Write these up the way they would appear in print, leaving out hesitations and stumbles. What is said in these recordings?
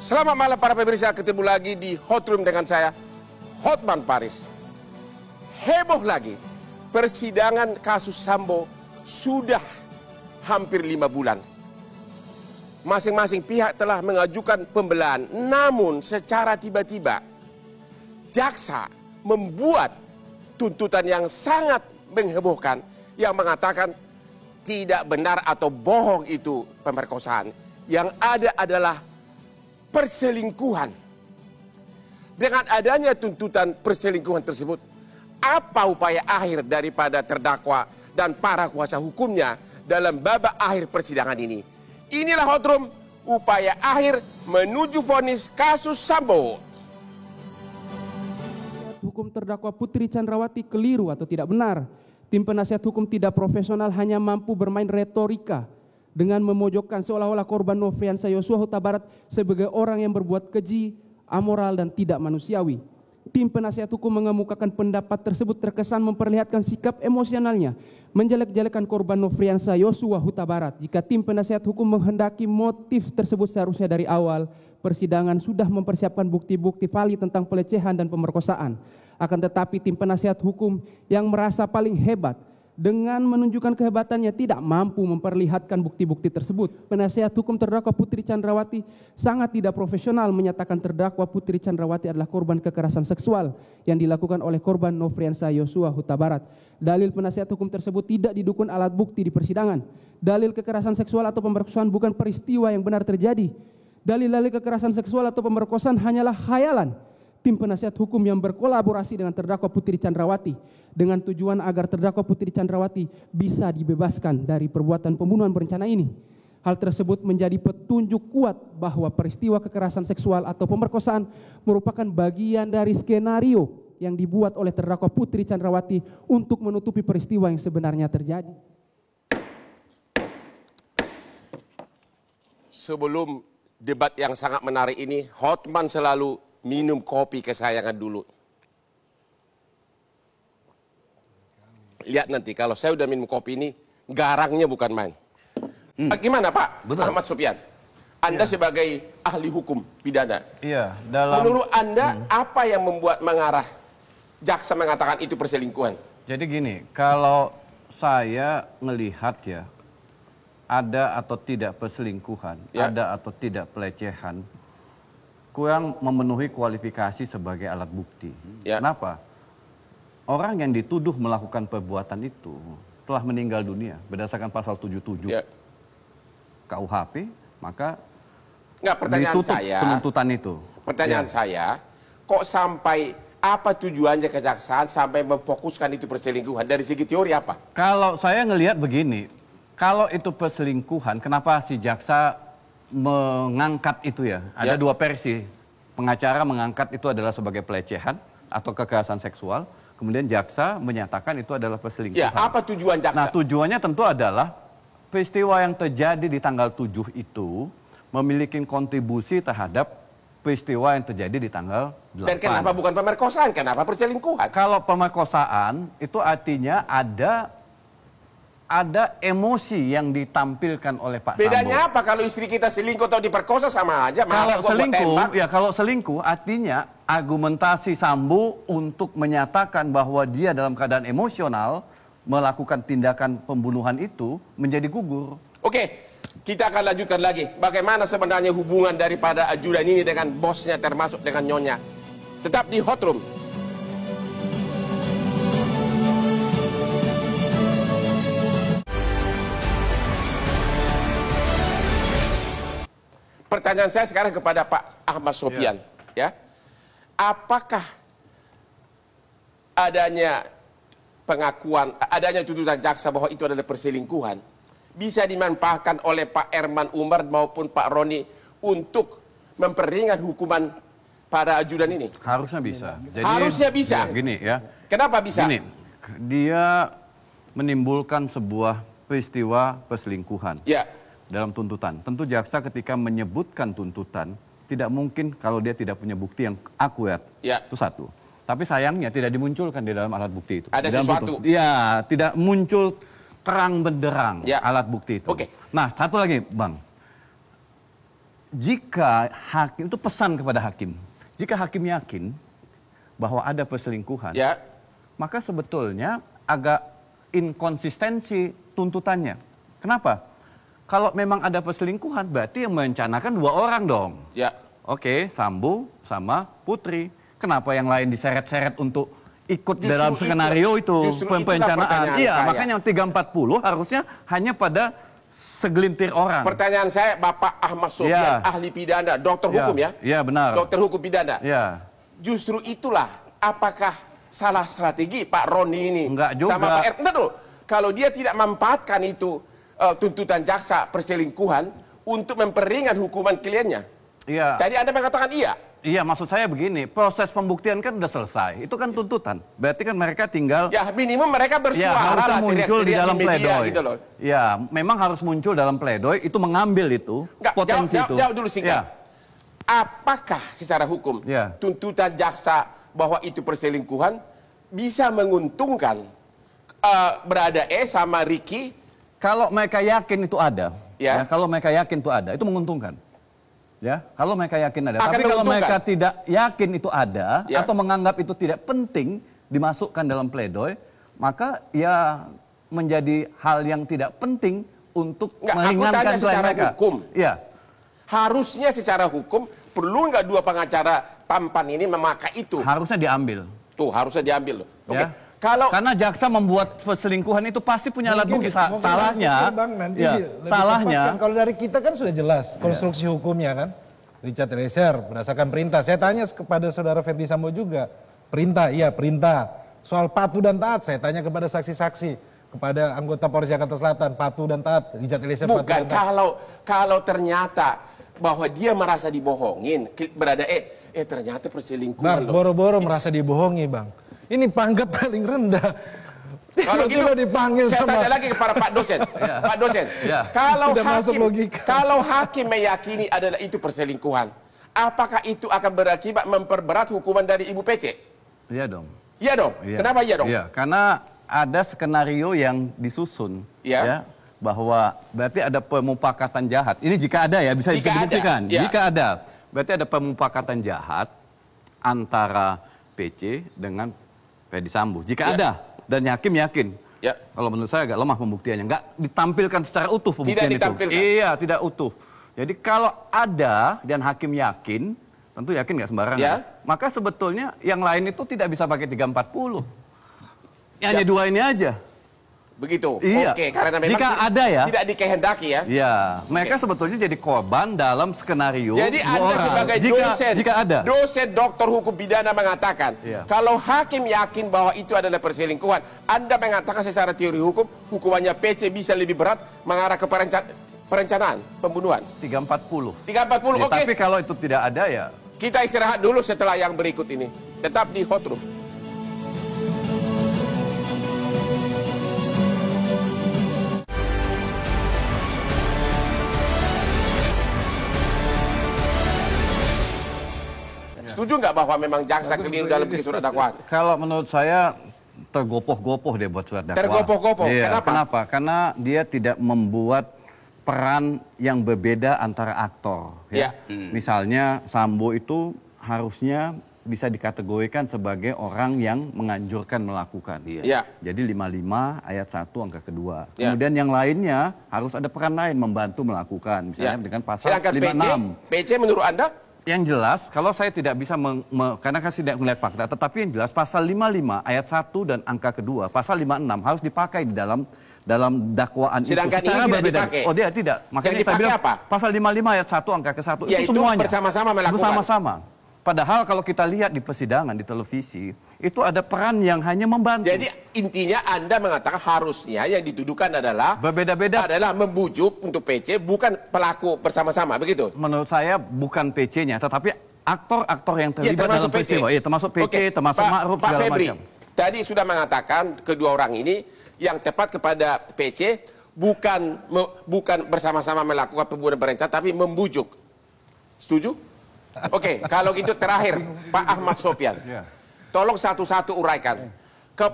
Selamat malam para pemirsa, ketemu lagi di Hot Room dengan saya, Hotman Paris. Heboh lagi, persidangan kasus Sambo sudah hampir 5 bulan. Masing-masing pihak telah mengajukan pembelaan, namun secara tiba-tiba jaksa membuat tuntutan yang sangat menghebohkan yang mengatakan tidak benar atau bohong itu pemerkosaan. Yang ada adalah perselingkuhan. Dengan adanya tuntutan perselingkuhan tersebut, apa upaya akhir daripada terdakwa dan para kuasa hukumnya dalam babak akhir persidangan ini? Inilah Hot Room, upaya akhir menuju vonis kasus Sambo. Hukum terdakwa Putri Chandrawati keliru atau tidak benar. Tim penasihat hukum tidak profesional hanya mampu bermain retorika dengan memojokkan seolah-olah korban Nofriansah Yosua Huta Barat sebagai orang yang berbuat keji, amoral dan tidak manusiawi. Tim penasihat hukum mengemukakan pendapat tersebut terkesan memperlihatkan sikap emosionalnya menjelek-jelekan korban Nofriansah Yosua Huta Barat. Jika tim penasihat hukum menghendaki motif tersebut seharusnya dari awal persidangan sudah mempersiapkan bukti-bukti valid tentang pelecehan dan pemerkosaan. Akan tetapi tim penasihat hukum yang merasa paling hebat dengan menunjukkan kehebatannya tidak mampu memperlihatkan bukti-bukti tersebut. Penasihat hukum terdakwa Putri Chandrawati sangat tidak profesional menyatakan terdakwa Putri Chandrawati adalah korban kekerasan seksual yang dilakukan oleh korban Nofriansah Yosua Huta Barat. Dalil penasihat hukum tersebut tidak didukung alat bukti di persidangan. Dalil kekerasan seksual atau pemerkosaan bukan peristiwa yang benar terjadi. Dalil-dalil kekerasan seksual atau pemerkosaan hanyalah khayalan tim penasihat hukum yang berkolaborasi dengan terdakwa Putri Chandrawati dengan tujuan agar terdakwa Putri Chandrawati bisa dibebaskan dari perbuatan pembunuhan berencana ini. Hal tersebut menjadi petunjuk kuat bahwa peristiwa kekerasan seksual atau pemerkosaan merupakan bagian dari skenario yang dibuat oleh terdakwa Putri Chandrawati untuk menutupi peristiwa yang sebenarnya terjadi. Sebelum debat yang sangat menarik ini, Hotman selalu minum kopi kesayangan dulu. Lihat nanti kalau saya udah minum kopi ini, garangnya bukan main. Gimana Pak Ahmad Sopyan? Anda sebagai ahli hukum pidana. Iya, menurut Anda apa yang membuat mengarah jaksa mengatakan itu perselingkuhan? Jadi gini, kalau saya melihat ya, ada atau tidak perselingkuhan, ada atau tidak pelecehan, kurang memenuhi kualifikasi sebagai alat bukti. Kenapa? Orang yang dituduh melakukan perbuatan itu telah meninggal dunia berdasarkan pasal 77 KUHP, maka ditutup penuntutan itu. Pertanyaan saya, kok sampai apa tujuannya kejaksaan sampai memfokuskan itu perselingkuhan? Dari segi teori apa? Kalau saya ngelihat begini, kalau itu perselingkuhan, kenapa si jaksa mengangkat itu ya? Ada dua versi. Pengacara mengangkat itu adalah sebagai pelecehan atau kekerasan seksual. Kemudian jaksa menyatakan itu adalah perselingkuhan. Ya, apa tujuan jaksa? Nah, tujuannya tentu adalah peristiwa yang terjadi di tanggal 7 itu memiliki kontribusi terhadap peristiwa yang terjadi di tanggal 8. Dan kenapa bukan pemerkosaan? Kenapa perselingkuhan? Kalau pemerkosaan itu artinya ada emosi yang ditampilkan oleh Pak Sambo. Bedanya apa kalau istri kita selingkuh atau diperkosa sama aja? Kalau selingkuh artinya argumentasi Sambo untuk menyatakan bahwa dia dalam keadaan emosional melakukan tindakan pembunuhan itu menjadi gugur. Oke, kita akan lanjutkan lagi. Bagaimana sebenarnya hubungan daripada ajudan ini dengan bosnya termasuk dengan nyonya. Tetap di Hot Room. Pertanyaan saya sekarang kepada Pak Ahmad Sopyan, ya. Apakah adanya pengakuan, adanya tuntutan jaksa bahwa itu adalah perselingkuhan bisa dimanfaatkan oleh Pak Erman Umar maupun Pak Roni untuk memperingan hukuman para ajudan ini? Harusnya bisa. Jadi, harusnya bisa. Gini ya. Kenapa bisa? Gini, dia menimbulkan sebuah peristiwa perselingkuhan. Ya. Dalam tuntutan. Tentu jaksa ketika menyebutkan tuntutan, tidak mungkin kalau dia tidak punya bukti yang akurat. Itu satu. Tapi sayangnya tidak dimunculkan di dalam alat bukti itu. Ada sesuatu. Iya, tidak muncul terang benderang alat bukti itu. Oke. Nah, satu lagi, Bang. jika hakim, itu pesan kepada hakim. Jika hakim yakin bahwa ada perselingkuhan, Ya. maka sebetulnya agak inkonsistensi tuntutannya. Kenapa? Kalau memang ada perselingkuhan, berarti yang merencanakan 2 orang dong. Ya. Oke, Sambo sama Putri. Kenapa yang lain diseret-seret untuk ikut Justru dalam skenario itu itulah perencanaan? pertanyaan Iya, saya. makanya 340 harusnya hanya pada segelintir orang. Pertanyaan saya, Bapak Ahmad Sofyan, Ya. ahli pidana, dokter hukum ya? Iya, benar. Dokter hukum pidana. Ya. Justru itulah, apakah salah strategi Pak Roni ini? Enggak juga. Sama Pak Bentar dulu. Kalau dia tidak memanfaatkan itu tuntutan jaksa perselingkuhan untuk memperingan hukuman kliennya. Iya. Tadi Anda mengatakan iya. Iya, maksud saya begini, proses pembuktian kan udah selesai. Itu kan tuntutan. Berarti kan mereka tinggal Ya minimum mereka ya, bersuara harusnya lah, muncul di teriak-teriak dalam media pledoi. gitu loh. Ya, memang harus muncul dalam pledoi, itu mengambil itu, Enggak, potensi itu. jawab dulu singkat. Ya. Apakah secara hukum Ya. tuntutan jaksa bahwa itu perselingkuhan bisa menguntungkan berada sama Ricky? Kalau mereka yakin itu ada, Ya. kalau mereka yakin itu ada, itu menguntungkan. Ya, kalau mereka yakin ada. Akan Tapi kalau menguntungkan. mereka tidak yakin itu ada, Ya. atau menganggap itu tidak penting dimasukkan dalam pledoi, maka ya menjadi hal yang tidak penting untuk Enggak, aku meringankan tanya klien secara mereka. hukum. Iya. Harusnya secara hukum perlu nggak 2 pengacara tampan ini memakai itu? Harusnya diambil. Tuh harusnya diambil. Oke. Ya. Kalau Karena jaksa membuat perselingkuhan itu pasti punya alat bukti. Salahnya, Bang, nanti ya, lebih salahnya, tepat kan. Kalau dari kita kan sudah jelas konstruksi hukumnya kan. Richard Eliezer berdasarkan perintah. Saya tanya kepada saudara Ferdi Sambo juga. Perintah, iya perintah. Soal patuh dan taat, saya tanya kepada saksi-saksi. Kepada anggota Polres Jakarta Selatan, patuh dan taat. Richard Eliezer patuh bukan dan taat. kalau ternyata bahwa dia merasa dibohongin, berada ternyata perselingkuhan Bang, loh. boro-boro merasa dibohongi bang. Ini pangkat paling rendah. Kalau gitu Tiba-tiba dipanggil saya sama... tanya lagi kepada Pak dosen. Pak dosen, Ya. Tidak masuk logika. kalau hakim meyakini adalah itu perselingkuhan, apakah itu akan berakibat memperberat hukuman dari Ibu PC? iya dong. Iya dong. Iya. Kenapa iya dong? Iya, karena ada skenario yang disusun, Iya. ya, bahwa berarti ada pemufakatan jahat. Ini jika ada ya, bisa Jika dibuktikan. ada, ya. Jika ada, berarti ada pemufakatan jahat antara PC dengan Ferdi Sambo. Jika Ya. ada, dan hakim yakin. Ya. Kalau menurut saya agak lemah pembuktiannya, nggak ditampilkan secara utuh pembuktian Tidak ditampilkan. itu. Iya, tidak utuh. Jadi kalau ada dan hakim yakin, tentu yakin nggak sembarangan. Ya. Maka sebetulnya yang lain itu tidak bisa pakai 340. Hanya Ya. 2 ini aja. Begitu. Iya. Oke, karena memang Jika ada ya. tidak dikehendaki ya. Ya, mereka sebetulnya jadi korban dalam skenario. Jadi 2 Anda orang. sebagai jika ada. dosen dokter hukum pidana mengatakan, Iya. kalau hakim yakin bahwa itu adalah perselingkuhan, Anda mengatakan secara teori hukum, hukumannya PC bisa lebih berat mengarah ke perencanaan pembunuhan. 340. 340, Ya, oke. Tapi kalau itu tidak ada ya. Kita istirahat dulu setelah yang berikut ini. Tetap di Hot Room. Setuju nggak bahwa memang jaksa keliru dalam bikin surat dakwaan? Kalau menurut saya tergopoh-gopoh dia buat surat dakwah. Tergopoh-gopoh, Iya, kenapa? Karena dia tidak membuat peran yang berbeda antara aktor. Ya. Misalnya Sambo itu harusnya bisa dikategorikan sebagai orang yang menganjurkan melakukan. Ya. Jadi 55 ayat 1 angka kedua. Ya. Kemudian yang lainnya harus ada peran lain membantu melakukan. Misalnya Ya. dengan pasal Sedangkan 56. PC menurut Anda? Yang jelas, kalau saya tidak bisa, karena kan tidak melihat fakta, tetapi yang jelas pasal 55 ayat 1 dan angka kedua, pasal 56 harus dipakai di dalam dakwaan Sedangkan itu. ini tidak dipakai. Oh dia tidak. Makanya Yang saya dipakai bilang apa? pasal 55 ayat 1 angka ke 1 Ya, itu itu semuanya. bersama-sama melakukan. Bersama-sama. Padahal kalau kita lihat di persidangan, di televisi, itu ada peran yang hanya membantu. Jadi intinya Anda mengatakan harusnya yang dituduhkan adalah Berbeda-beda. adalah membujuk untuk PC, bukan pelaku bersama-sama, begitu? Menurut saya bukan PC-nya, tetapi aktor-aktor yang Ya, terlibat dalam peristiwa. Iya, termasuk PC, Oke, termasuk Ma'ruf, Pak segala Febri, macam. tadi sudah mengatakan kedua orang ini yang tepat kepada PC bukan bersama-sama melakukan pembunuhan berencana, tapi membujuk. Setuju? Oke, kalau gitu terakhir Pak Ahmad Sofyan, Ya. tolong satu-satu uraikan ke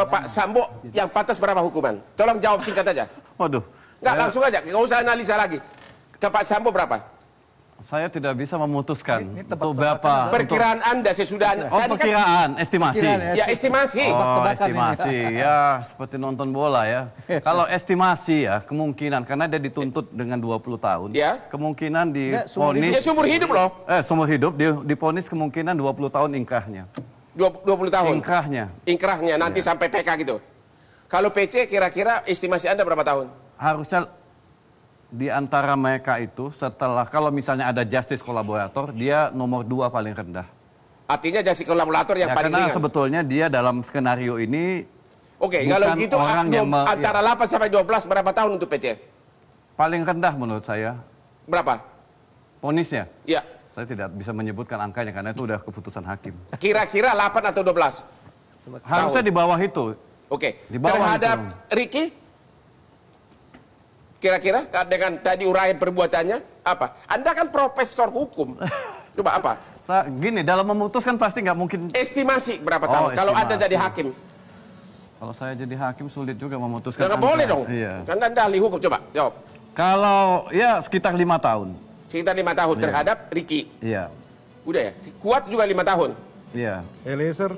Pak Sambo yang pantas berapa hukuman? Tolong jawab singkat aja. Waduh. Nggak, langsung aja, nggak usah analisa lagi. Ke Pak Sambo berapa? Saya tidak bisa memutuskan Ini untuk berapa. Perkiraan Anda sesudah Oh, perkiraan, estimasi. Ya estimasi. Oh, estimasi. Ya, seperti nonton bola ya. Kalau estimasi ya, kemungkinan, karena dia dituntut dengan 20 tahun. Ya. Kemungkinan Ya diponis... seumur hidup loh. Seumur hidup, diponis kemungkinan 20 tahun ingkrahnya. 20 tahun. Ingkrahnya. Nanti sampai PK gitu. Kalau PC kira-kira estimasi Anda berapa tahun? Harusnya di antara mereka itu setelah, kalau misalnya ada justice kolaborator, dia nomor 2 paling rendah. Artinya justice kolaborator yang paling karena ringan. sebetulnya dia dalam skenario ini Oke, kalau gitu antara 8 sampai 12 berapa tahun untuk PC? paling rendah menurut saya. Berapa? Ponisnya? Ya. Saya tidak bisa menyebutkan angkanya karena itu udah keputusan hakim. Kira-kira 8 atau 12? Harusnya di bawah itu. Oke. Di bawah Terhadap itu. Ricky? Kira-kira dengan tadi uraian perbuatannya apa? Anda kan profesor hukum. Coba apa? Gini, dalam memutuskan pasti nggak mungkin. Estimasi berapa tahun? Kalau Anda jadi hakim? Kalau saya jadi hakim sulit juga memutuskan. Nggak boleh dong. Iya. Kan Anda ahli hukum. Coba jawab. Kalau ya sekitar 5 tahun. Sekitar 5 tahun terhadap Ricky. Iya. Udah ya. Kuat juga 5 tahun. Iya. Eliezer?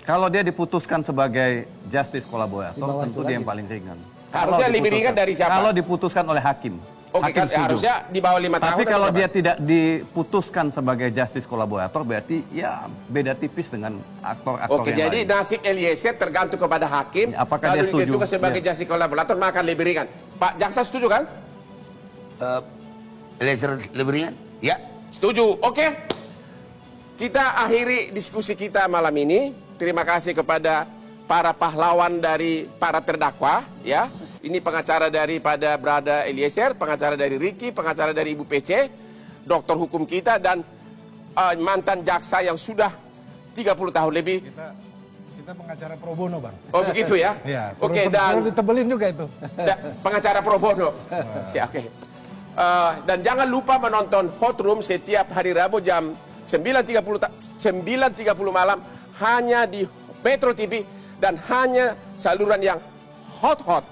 Kalau dia diputuskan sebagai justice kolaborator, tentu dia yang paling ringan. Harusnya lebih ringan dari siapa? Kalau diputuskan oleh hakim. Oke, kan harusnya di bawah 5 tahun. Tapi kalau dia tidak diputuskan sebagai justice kolaborator, berarti ya beda tipis dengan aktor-aktor Oke, yang jadi lain. nasib Eliezer tergantung kepada hakim. Apakah dia kalau setuju? ditentukan sebagai justice kolaborator, maka lebih ringan. Pak Jaksa setuju kan? Eliezer lebih ringan? Ya. Setuju. Oke. Kita akhiri diskusi kita malam ini. Terima kasih kepada para pahlawan dari para terdakwa, ya. Ini pengacara daripada Brada Eliezer, pengacara dari Ricky, pengacara dari Ibu PC, dokter hukum kita, dan mantan jaksa yang sudah 30 tahun lebih. Kita pengacara pro bono, Bang. Oh begitu ya? Iya. Oke, dan ditebelin juga itu. pengacara pro bono. Oke. Dan jangan lupa menonton Hot Room setiap hari Rabu jam 9.30 malam hanya di Metro TV dan hanya saluran yang hot-hot.